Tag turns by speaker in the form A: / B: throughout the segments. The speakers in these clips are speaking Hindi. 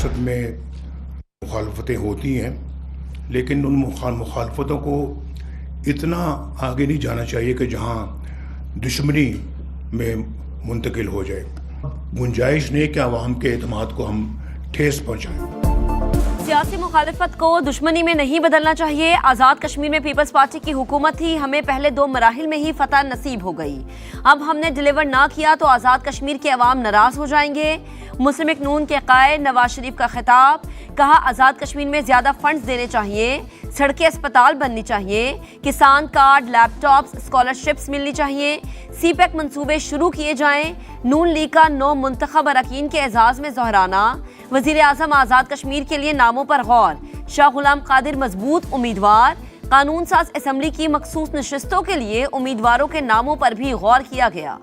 A: सियासत में मुखालफतें होती हैं, लेकिन उन मुखालफतों को इतना आगे नहीं जाना चाहिए कि जहां दुश्मनी में मुंतकिल हो जाए। गुंजाइश नहीं कि अवाम के एतमाद को हम ठेस पहुंचाएं।
B: सियासी मुखालिफत को दुश्मनी में नहीं बदलना चाहिए। आज़ाद कश्मीर में पीपल्स पार्टी की हुकूमत थी, हमें पहले 2 मराहिल में ही फतह नसीब हो गई। अब हमने डिलीवर ना किया तो आज़ाद कश्मीर के अवाम नाराज हो जाएंगे। मुस्लिम लीग नून के कायद नवाज शरीफ का खिताब, कहा आज़ाद कश्मीर में ज़्यादा फंड्स देने चाहिए, सड़कें अस्पताल बननी चाहिए, किसान कार्ड, लैपटॉप्स, स्कॉलरशिप्स मिलनी चाहिए, सीपैक मंसूबे शुरू किए जाएं, नून लीग का 9 मुंतखब अरकान के एजाज में जोहराना, वजीर आजम आज़ाद कश्मीर के लिए नामों पर गौर, शाह गुलाम कादिर मजबूत उम्मीदवार, कानून साज असम्बली की मखसूस नशिस्तों के लिए उम्मीदवारों के नामों पर भी गौर किया गया।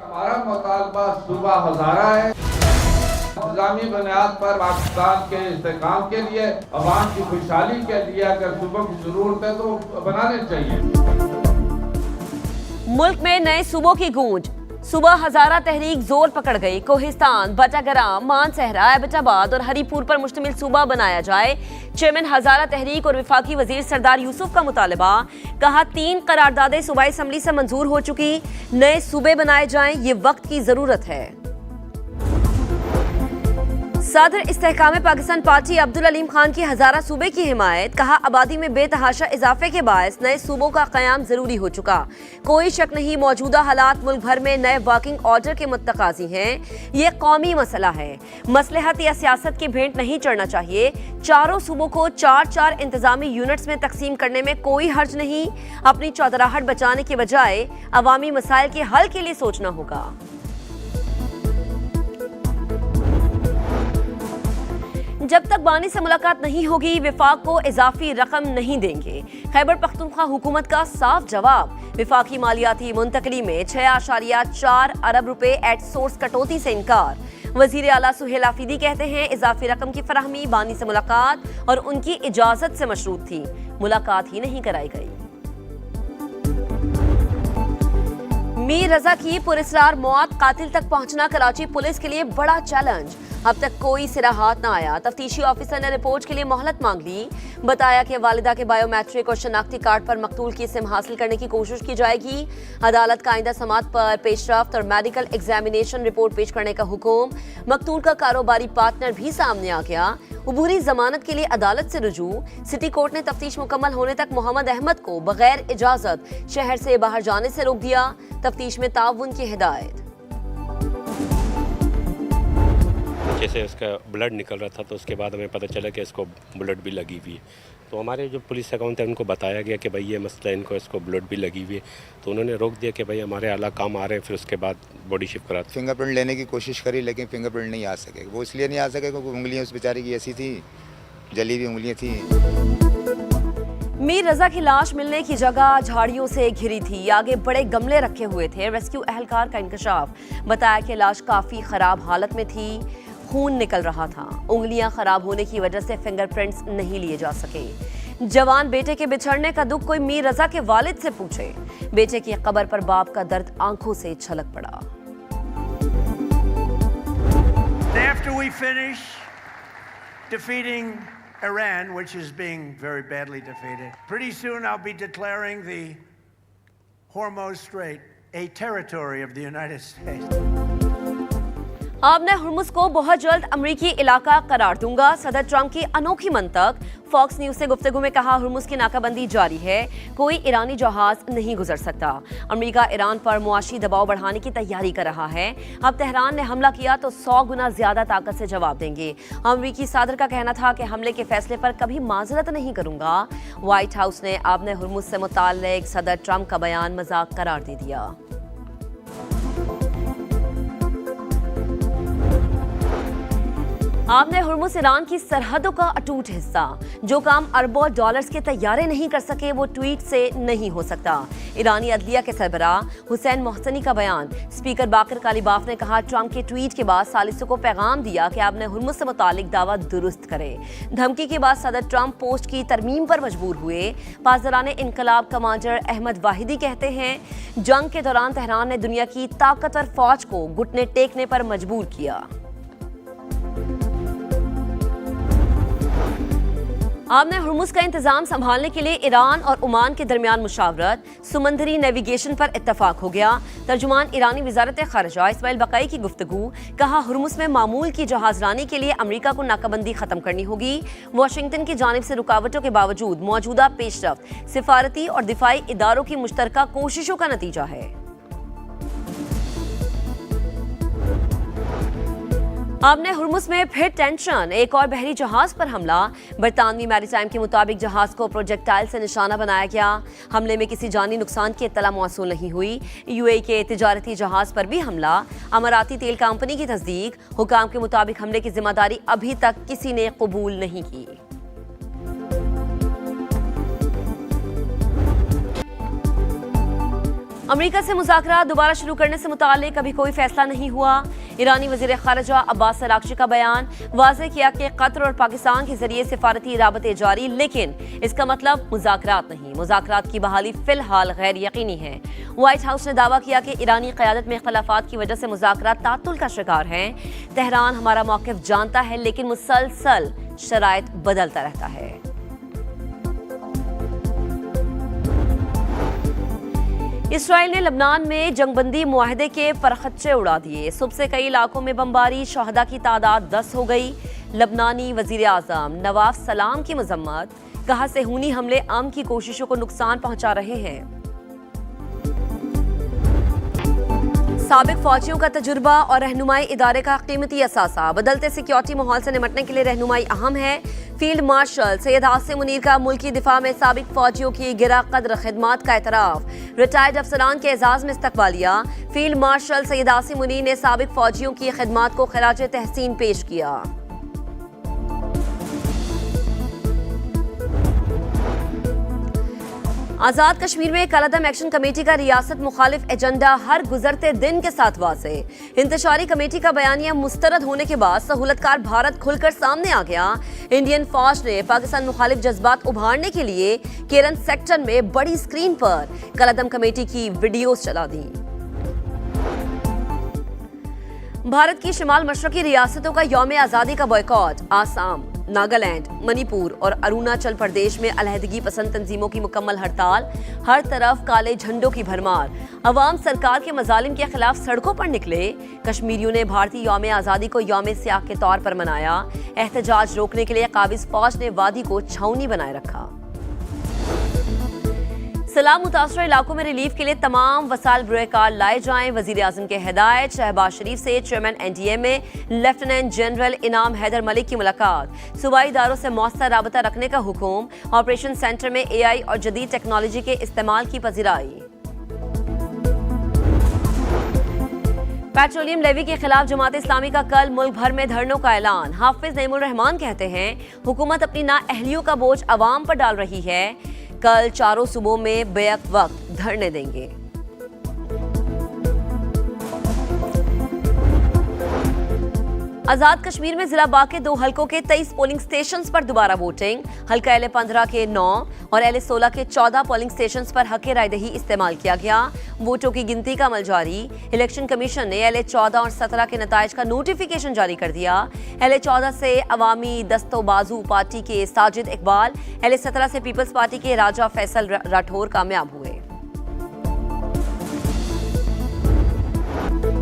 C: हमारा मुतालबा सूबा हज़ारा है। इंतजामी बुनियाद पर पाकिस्तान के इस्तेकाम के लिए, अवाम की खुशहाली के लिए अगर सूबों की जरूरत है तो बनाने चाहिए।
B: मुल्क में नए सूबों की गूंज, सुबह हजारा तहरीक जोर पकड़ गई। कोहिस्तान, बटाग्राम, मानसहरा, एबटाबाद और हरीपुर पर मुश्तमिल सूबा बनाया जाए। चेयरमैन हजारा तहरीक और विफाकी वजीर सरदार यूसुफ का मुतालबा, कहा 3 करारदादें सूबाई असम्बली से मंजूर हो चुकी, नए सूबे बनाए जाएं, ये वक्त की जरूरत है। सदर इस्तेहकाम पाकिस्तान पार्टी अब्दुल अलीम खान की हजारा सूबे की हिमायत, कहा आबादी में बेतहाशा इजाफे के बायस नए सूबों का क़याम जरूरी हो चुका। कोई शक नहीं मौजूदा हालात मुल्क भर में नए वर्किंग ऑर्डर के मुत्तकाजी हैं। ये कौमी मसला है, मसलहत या सियासत की भेंट नहीं चढ़ना चाहिए। चारों सूबों को 4-4 इंतजामी यूनिट्स में तकसीम करने में कोई हर्ज नहीं। अपनी चौधराहट बचाने के बजाय अवामी मसाइल के हल के लिए सोचना होगा। जब तक बानी से मुलाकात नहीं होगी, विफाक को इजाफी रकम नहीं देंगे। खैबर पख्तूनख्वा हुकूमत का साफ जवाब, विफाकी मालियाती मुंतकली में 6.4 अरब रुपए एट सोर्स कटौती से इनकार। वजीर आला सुहेल आफरीदी कहते हैं इजाफी रकम की फराहमी बानी से मुलाकात और उनकी इजाजत से मशरूत थी, मुलाकात ही नहीं कराई गई। मीर रजा की पुरस्कार मौत, कातिल तक पहुंचना कराची पुलिस के लिए बड़ा चैलेंज। अब तक कोई सिरा हाथ न आया। तफ्तीशी ऑफिसर ने रिपोर्ट के लिए मोहलत मांग ली। बताया कि वालिदा के बायोमेट्रिक और शनाख्ती कार्ड पर मकतूल की सिम हासिल करने की कोशिश की जाएगी। अदालत का आइंदा समात पर पेशरफ्त और मेडिकल एग्जामिनेशन रिपोर्ट पेश करने का हुक्म। मकतूल का कारोबारी पार्टनर भी सामने आ गया। उबूरी जमानत के लिए अदालत से रुजू। सिटी कोर्ट ने तफ्तीश मुकम्मल होने तक मोहम्मद अहमद को बगैर इजाजत शहर से बाहर जाने से रोक दिया। तफ्तीश में ताउन की हिदायत।
D: जैसे उसका ब्लड निकल रहा था तो उसके बाद हमें पता चला कि इसको ब्लड भी लगी हुई है। तो हमारे जो पुलिस अकाउंट है उनको बताया गया कि भाई ये मसला इनको, इसको ब्लड भी लगी हुई है। तो उन्होंने रोक दिया कि भाई हमारे आला काम आ रहे हैं, फिर उसके बाद बॉडी शिफ्ट करा।
E: फिंगरप्रिंट लेने की कोशिश करी लेकिन फिंगरप्रिंट नहीं आ सके। वो इसलिए नहीं आ सके क्योंकि उंगलियां उस बेचारी की ऐसी थी, जली हुई उंगलियां थी।
B: मीर रजा की लाश मिलने की जगह झाड़ियों से घिरी थी। आगे बड़े गमले रखे हुए थे। रेस्क्यू एहलकार का इंकशाफ, बताया कि लाश काफी खराब हालत में थी, खून निकल रहा था। उंगलियां खराब होने की वजह से फिंगरप्रिंट्स नहीं लिए जा सके। जवान बेटे के बिछड़ने का दुख कोई मीर रजा के वालिद से पूछे। बेटे की कब्र पर बाप का दर्द आंखों से छलक पड़ा।
F: After we finish defeating Iran, which is being very badly defeated, pretty soon I'll be declaring the Hormuz Strait a territory of the United States.
B: अब मैं हुर्मुज़ को बहुत जल्द अमरीकी इलाका करार दूंगा। सदर ट्रंप की अनोखी मंतक। फॉक्स न्यूज से गुफ्तगू में कहा हुर्मुज़ की नाकाबंदी जारी है, कोई ईरानी जहाज नहीं गुजर सकता। अमरीका ईरान पर मुआशी दबाव बढ़ाने की तैयारी कर रहा है। अब तेहरान ने हमला किया तो 100 गुना ज्यादा ताकत से जवाब देंगे। अमरीकी सदर का कहना था कि हमले के फैसले पर कभी माजरत नहीं करूंगा। व्हाइट हाउस ने आपने हुर्मुज़ से मुताल्लिक सदर ट्रंप का बयान मजाक करार दे दिया। आपने हुर्मुज़ ईरान की सरहदों का अटूट हिस्सा। जो काम अरबों डॉलर्स के तैयारे नहीं कर सके वो ट्वीट से नहीं हो सकता। ईरानी अदलिया के सरबराह हुसैन मोहसनी का बयान। स्पीकर बाकर कालीबाफ ने कहा, ट्रंप के ट्वीट के बाद सालिसों को पैगाम दिया कि आपने हुर्मुज़ से मुतालिक दावा दुरुस्त करे। धमकी के बाद सदर ट्रंप पोस्ट की तरमीम पर मजबूर हुए। पासदारान इनकलाब कमांडर अहमद वाहिदी कहते हैं, जंग के दौरान तेहरान ने दुनिया की ताकतवर फौज को घुटने टेकने पर मजबूर किया। आपने हुर्मुज़ का इंतजाम संभालने के लिए ईरान और ओमान के दरमियान मुशावरत। समंदरी नेविगेशन पर इत्तफाक हो गया। तर्जुमान ईरानी वजारत खारजा इस्माइल बकाई की गुफ्तगू। कहा, हुर्मुज़ में मामूल की जहाजरानी के लिए अमेरिका को नाकाबंदी खत्म करनी होगी। वाशिंगटन की जानिब से रुकावटों के बावजूद मौजूदा पेशरफ्त सिफारती और दिफाई इदारों की मुश्तरका कोशिशों का नतीजा है। आपने हुर्मुज़ में फिर टेंशन। एक और बहरी जहाज पर हमला। बरतानवी मैरीटाइम के मुताबिक जहाज को प्रोजेक्टाइल से निशाना बनाया गया। हमले में किसी जानी नुकसान की इत्तला मौसूल नहीं हुई। यूएई के तिजारती जहाज पर भी हमला। अमाराती तेल कंपनी की तस्दीक। हुकाम के मुताबिक हमले की जिम्मेदारी अभी तक किसी ने कबूल नहीं की। अमेरिका से मुज़ाकरात दोबारा शुरू करने से मुताल्लिक अभी कोई फैसला नहीं हुआ। ईरानी वज़ीर ख़ारिजा अब्बास अराग़ची का बयान। वाज़ेह किया कि कतर और पाकिस्तान के जरिए सिफारती राबते जारी, लेकिन इसका मतलब मुज़ाकरात नहीं। मुज़ाकरात की बहाली फिलहाल गैर यकीनी है। व्हाइट हाउस ने दावा किया कि ईरानी क़यादत में इख्तलाफात की वजह से मुज़ाकरात तातुल का शिकार हैं। तेहरान हमारा मौक़िफ़ जानता है, लेकिन मुसलसल शराइत बदलता रहता है। इसराइल ने लबनान में जंगबंदी मुआहदे के परखच्चे उड़ा दिए। सुबह से कई इलाकों में बमबारी। शहदा की तादाद 10 हो गई। लबनानी वजीर आज़म नवाफ सलाम की मजम्मत। कहा, सेहूनी हमले अमन की कोशिशों को नुकसान पहुंचा रहे हैं। साबिक फौजियों का तजुर्बा और रहनुमाई इदारे का कीमती असासा। बदलते सिक्योरिटी माहौल से निपटने के लिए रहनुमाई अहम है। फील्ड मार्शल सैयद आसिम मुनीर का मुल्की दिफा में साबिक फौजियों की गिरा कद्र खिदमात का एतराफ। रिटायर्ड अफसरान के एजाज में इस्तकबालिया। फील्ड मार्शल सैयद आसिम मुनीर ने साबिक फौजियों की खिदमात को खराज तहसीन पेश किया। आज़ाद कश्मीर में कलअदम एक्शन कमेटी का रियासत मुखालिफ एजेंडा हर गुजरते दिन के साथ वाज़ेह। इंतशारी कमेटी का बयानिया मुस्तरद होने के बाद सहूलतकार भारत खुलकर सामने आ गया। इंडियन फौज ने पाकिस्तान मुखालिफ जज्बात उभारने के लिए केरन सेक्टर में बड़ी स्क्रीन पर कलअदम कमेटी की वीडियोस चला दी। भारत की शिमाल मशरकी रियासतों का यौम आज़ादी का बॉयकॉट। आसाम, नागालैंड, मणिपुर और अरुणाचल प्रदेश में अलहदगी पसंद तंजीमों की मुकम्मल हड़ताल। हर तरफ काले झंडों की भरमार। अवाम सरकार के मजालिम के खिलाफ सड़कों पर निकले। कश्मीरियों ने भारतीय यौम आज़ादी को यौम सियाह के तौर पर मनाया। एहतजाज रोकने के लिए काबिज फौज ने वादी को छावनी बनाए रखा। सैलाब मुतासर इलाकों में रिलीफ के लिए तमाम वसाइल बरोकार लाए जाएं। वजीर आज़म के हिदायत। शहबाज शरीफ से चेयरमैन NDA में लेफ्टिनेंट जनरल इनाम हैदर मलिक की मुलाकात। सूबाई इदारों से मौसर राबता रखने का हुक्म। ऑपरेशन सेंटर में AI और जदीद टेक्नोलॉजी के इस्तेमाल की पजीराई। पेट्रोलियम लेवी के खिलाफ जमात इस्लामी का कल मुल्क भर में धरनों का ऐलान। हाफिज नईमुर रहमान कहते हैं, हुकूमत अपनी नाअहलियों का बोझ अवाम पर डाल रही है। कल चारों सूबों में बेअक वक्त धरने देंगे। आजाद कश्मीर में जिला बाग के 2 हलकों के 23 पोलिंग स्टेशंस पर दोबारा वोटिंग। हल्का LA-15 के 9 और LA-16 के 14 पोलिंग स्टेशंस पर हक रायदही इस्तेमाल किया गया। वोटों की गिनती का अमल जारी। इलेक्शन कमीशन ने LA-14 और 17 के नताइज का नोटिफिकेशन जारी कर दिया। LA-14 से अवामी दस्तोबाजू पार्टी के साजिद इकबाल, LA-17 से पीपल्स पार्टी के राजा फैसल राठौर कामयाब हुए।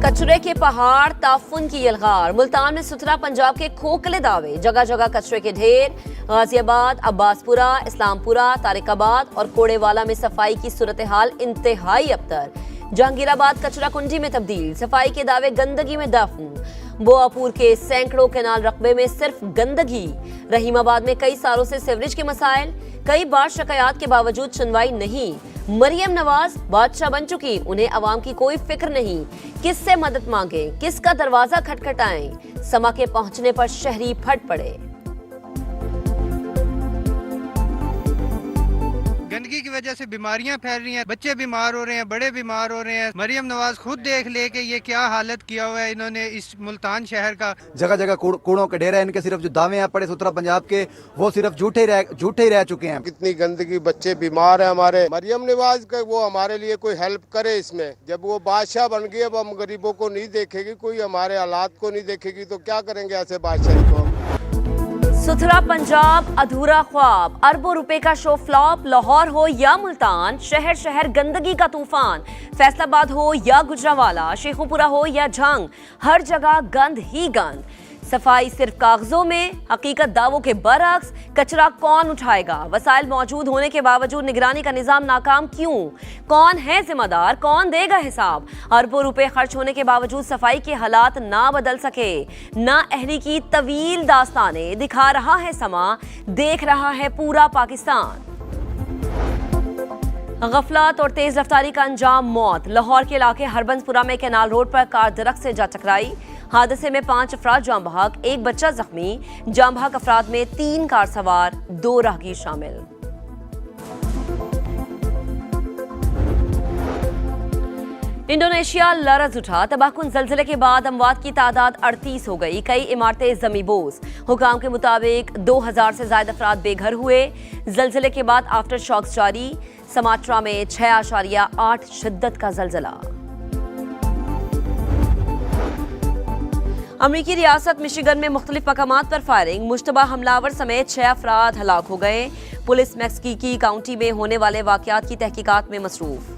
B: कचरे के पहाड़, ताफुन की यलगार। मुल्तान में सुथरा पंजाब के खोखले दावे। जगह जगह कचरे के ढेर। गाजियाबाद, अब्बासपुरा, इस्लामपुरा, तारिकाबाद और कोड़ेवाला में सफाई की सूरत हाल इंतहाई अबतर। जहांगीराबाद कचरा कुंडी में तब्दील। सफाई के दावे गंदगी में दफन। बोआपुर के सैकड़ों केनाल रकबे में सिर्फ गंदगी। रहीमाबाद में कई सालों से सीवरेज के मसाइल। कई बार शिकायत के बावजूद सुनवाई नहीं। मरियम नवाज बादशाह बन चुकी, उन्हें अवाम की कोई फिक्र नहीं। किससे मदद मांगे, किसका दरवाजा खटखटाएं, समा के पहुंचने पर शहरी फट पड़े।
G: गंदगी की वजह से बीमारियां फैल रही हैं, बच्चे बीमार हो रहे हैं, बड़े बीमार हो रहे हैं। मरियम नवाज खुद देख ले कि ये क्या हालत किया हुआ है इन्होंने इस मुल्तान शहर का।
H: जगह जगह कूड़ों के ढेर है, इनके सिर्फ जो दावे हैं पड़े सुथरा पंजाब के, वो सिर्फ झूठे ही रह चुके हैं।
I: कितनी गंदगी, बच्चे बीमार हैं हमारे। मरियम नवाज का वो हमारे लिए कोई हेल्प करे इसमें। जब वो बादशाह बन गई, अब हम गरीबों को नहीं देखेगी, कोई हमारे हालात को नहीं देखेगी, तो क्या करेंगे ऐसे बादशाही को।
B: सुथरा पंजाब अधूरा ख्वाब, अरबों रुपए का शो फ्लॉप। लाहौर हो या मुल्तान, शहर शहर गंदगी का तूफान। फैसलाबाद हो या गुजरावाला, शेखुपुरा हो या झंग, हर जगह गंद ही गंद। सफाई सिर्फ कागजों में, हकीकत दावों के बरअक्स। कचरा कौन उठाएगा, वसाइल मौजूद होने के बावजूद निगरानी का निजाम नाकाम क्यों? कौन है जिम्मेदार, कौन देगा हिसाब? अरबों रुपए खर्च होने के बावजूद सफाई के हालात ना बदल सके। ना अहली की तवील दास्तानें दिखा रहा है समा, देख रहा है पूरा पाकिस्तान। गफलत और तेज रफ्तारी का अंजाम मौत। लाहौर के इलाके हरबंसपुरा में कैनाल रोड पर कार दरख्त से जा टकराई। हादसे में 5 अफराद जाम बहक, 1 बच्चा जख्मी। जाम बहक अफराद में 3 कार सवार, 2 राहगीर शामिल। इंडोनेशिया लरज उठा। तबाहकुन जल्जले के बाद अमवात की तादाद 38 हो गई। कई इमारतें जमींबोज। हुकाम के मुताबिक 2000 से ज्यादा अफराद बेघर हुए। जल्जले के बाद आफ्टर शॉक्स जारी। समाट्रा में 6.8 शिद्दत का जल्जला। अमरीकी रियासत मिशिगन में मुख्तलिफ मकामात पर फायरिंग। मुश्तबा हमलावर समेत 6 अफराद हलाक हो गए। पुलिस मैक्सिकी काउंटी में होने वाले वाकयात की तहकीकात में मसरूफ।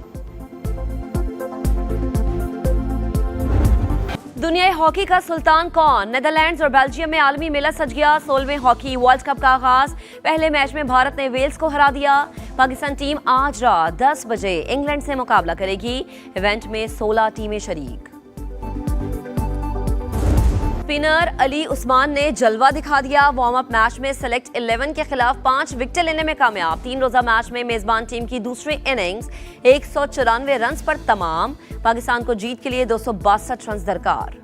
B: दुनिया हॉकी का सुल्तान कौन? नेदरलैंड्स और बेल्जियम में आलमी मेला सज गया। 16वें हॉकी वर्ल्ड कप का आगाज। पहले मैच में भारत ने वेल्स को हरा दिया। पाकिस्तान टीम आज रात 10 बजे इंग्लैंड से मुकाबला करेगी। इवेंट में 16 टीमें शरीक। स्पिनर अली उस्मान ने जलवा दिखा दिया। वार्म अप मैच में सेलेक्ट 11 के खिलाफ 5 विकेट लेने में कामयाब। 3 रोजा मैच में मेजबान टीम की दूसरी इनिंग्स 194 रन पर तमाम। पाकिस्तान को जीत के लिए 262 रन दरकार।